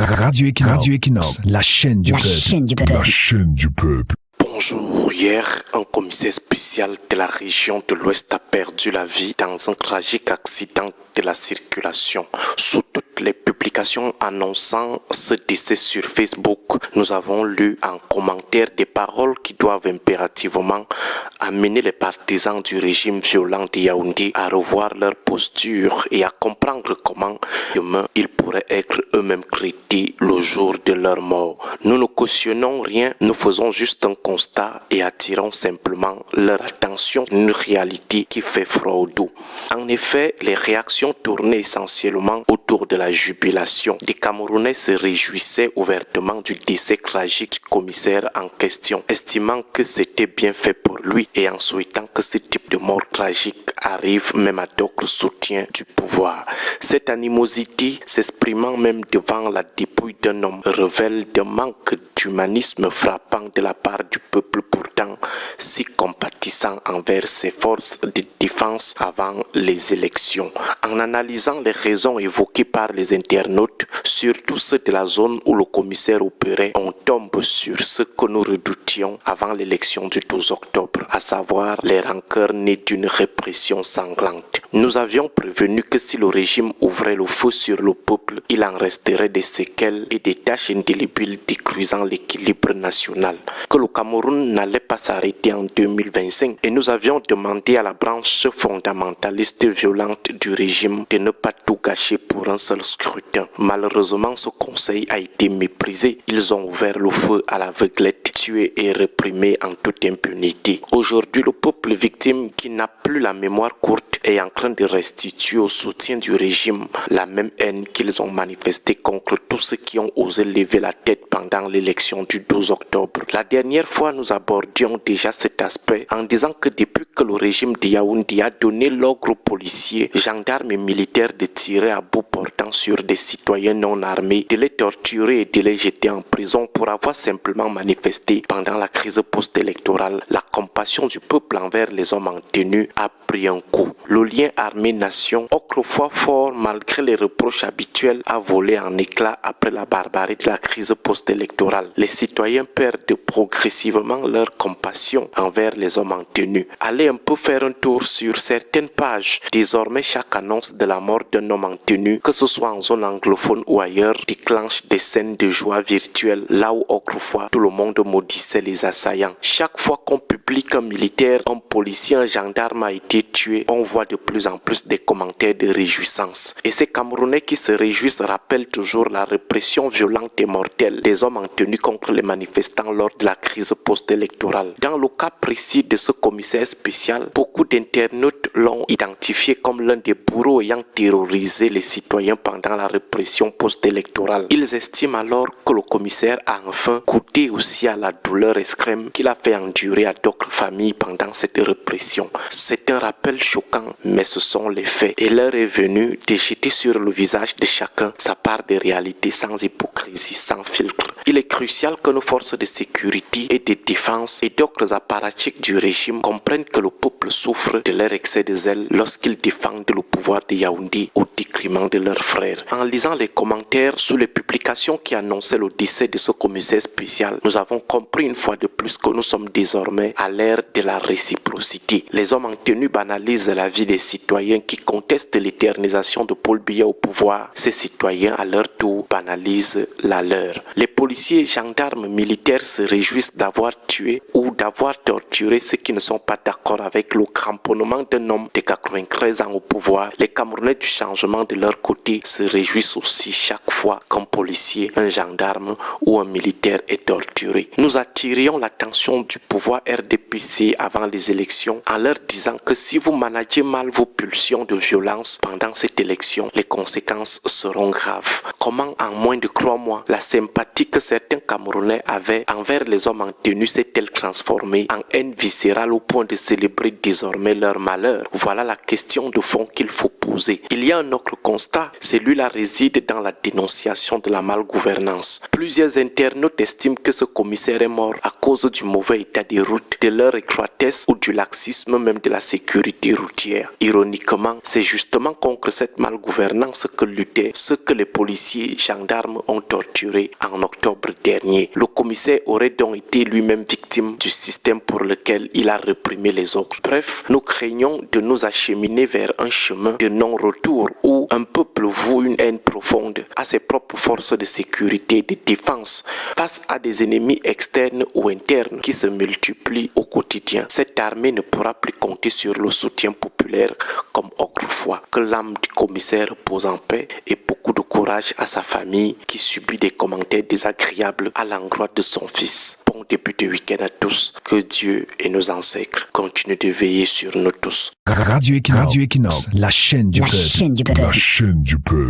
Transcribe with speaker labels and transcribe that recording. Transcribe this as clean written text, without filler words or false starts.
Speaker 1: Radio Equinox, la chaîne du peuple.
Speaker 2: La chaîne du peuple.
Speaker 3: Bonjour, hier, un commissaire spécial de la région de l'Ouest a perdu la vie dans un tragique accident de la circulation. Sous toutes les publications annonçant ce décès sur Facebook, nous avons lu en commentaire des paroles qui doivent impérativement amener les partisans du régime violent de Yaoundé à revoir leur posture et à comprendre comment demain ils pourraient être eux-mêmes traités le jour de leur mort. Nous ne cautionnons rien, nous faisons juste un constat et attirons simplement leur attention à une réalité qui fait froid au dos. En effet, les réactions tournaient essentiellement autour de la jubilation. Des Camerounais se réjouissaient ouvertement du décès tragique du commissaire en question, estimant que c'était bien fait pour lui et en souhaitant que ce type de mort tragique arrive même à d'autres soutiens du pouvoir. Cette animosité, s'exprimant même devant la dépouille d'un homme, révèle un manque d'humanisme frappant de la part du peuple pourtant si compatissant envers ses forces de défense avant les élections. En analysant les raisons évoquées par les internautes, surtout ceux de la zone où le commissaire opérait, on tombe sur ce que nous redoutions avant l'élection du 12 octobre, à savoir les rancœurs nées d'une répression sanglante. Nous avions prévenu que si le régime ouvrait le feu sur le peuple, il en resterait des séquelles et des taches indélébiles détruisant l'équilibre national, que le Cameroun n'allait pas s'arrêter en 2025 et nous avions demandé à la branche fondamentaliste violente du régime de ne pas tout gâcher pour un seul scrutin. Malheureusement, ce conseil a été méprisé. Ils ont ouvert le feu à l'aveuglette, tué et réprimé en toute impunité. Aujourd'hui, le peuple victime qui n'a plus la mémoire courte est en train de restituer au soutien du régime la même haine qu'ils ont manifestée contre tous ceux qui ont osé lever la tête pendant l'élection du 12 octobre. La dernière fois, nous abordions déjà cet aspect en disant que depuis que le régime de Yaoundé a donné l'ordre aux policiers, gendarmes et militaires de tirer à bout portant sur des citoyens non armés, de les torturer et de les jeter en prison pour avoir simplement manifesté pendant la crise post-électorale, la compassion du peuple envers les hommes en tenue a pris un coup. Le lien armée-nation, autrefois fort malgré les reproches habituels, a volé en éclats après la barbarie de la crise post-électorale. Les citoyens perdent progressivement leur compassion envers les hommes en tenue. Allez un peu faire un tour sur certaines pages. Désormais, chaque annonce de la mort d'un homme en tenue, que ce soit en zone anglophone ou ailleurs, déclenche des scènes de joie virtuelle, là où autrefois tout le monde maudissait les assaillants. Chaque fois qu'on publie qu'un militaire, un policier, un gendarme a été tué, on voit de plus en plus des commentaires de réjouissance. Et ces Camerounais qui se réjouissent rappellent toujours la répression violente et mortelle des hommes en tenue contre les manifestants lors de la crise post-électorale. Dans le cas précis de ce commissaire spécial, beaucoup d'internautes l'ont identifié comme l'un des bourreaux ayant terrorisé les citoyens pendant la répression post-électorale. Ils estiment alors que le commissaire a enfin goûté aussi à la douleur extrême qu'il a fait endurer à d'autres familles pendant cette répression. C'est un rappel choquant, mais ce sont les faits. Et l'heure est venue de jeter sur le visage de chacun sa part de réalité sans hypocrisie, sans filtre. Il est crucial que nos forces de sécurité et de défense et d'autres apparatchiks du régime comprennent que le peuple souffre de leur excès de zèle lorsqu'ils défendent le pouvoir de Yaoundé au détriment de leurs frères. En lisant les commentaires sous les publications qui annonçaient le décès de ce commissaire spécial, nous avons compris une fois de plus que nous sommes désormais à l'ère de la réciprocité. Les hommes en tenue banalisent la vie des citoyens qui contestent l'éternisation de Paul Biya au pouvoir. Ces citoyens, à leur tour, banalisent la leur. Les policiers, gendarmes, militaires se réjouissent d'avoir tué ou d'avoir torturé ceux qui ne sont pas d'accord avec le cramponnement d'un homme de 93 ans au pouvoir. Les Camerounais du changement de leur côté se réjouissent aussi chaque fois qu'un policier, un gendarme ou un militaire est torturé. Nous attirions l'attention du pouvoir RDPC avant les élections en leur disant que si vous managez mal vos pulsions de violence pendant cette élection, les conséquences seront graves. Comment en moins de 3 mois, la sympathie que certains Camerounais avaient envers les hommes en tenue s'est-elle transformée en haine viscérale au point de célébrer désormais leur malheur? Voilà la question de fond qu'il faut poser. Il y a un autre constat, celui-là réside dans la dénonciation de la malgouvernance. Plusieurs internautes estiment que ce commissaire est mort à cause du mauvais état des routes, de leur étroitesse ou du laxisme même de la sécurité routière. Ironiquement, c'est justement contre cette malgouvernance que luttaient ceux que les policiers gendarmes ont torturés en octobre dernier. Le commissaire aurait donc été lui-même victime du système pour lequel il a réprimé les autres. Bref, nous craignons de nous acheminer vers un chemin de non-retour où un peuple voue une haine profonde à ses propres forces de sécurité et de défense face à des ennemis externes ou internes qui se multiplient au quotidien. Cette armée ne pourra plus compter sur le soutien populaire comme autrefois. Que l'âme du commissaire repose en paix et beaucoup de courage à sa famille qui subit des commentaires désagréables à l'endroit de son fils. Bon début de week-end à tous. Que Dieu et nos ancêtres continuent de veiller sur nous tous.
Speaker 1: Radio Equinox, la chaîne du peuple.
Speaker 2: La chaîne du peuple.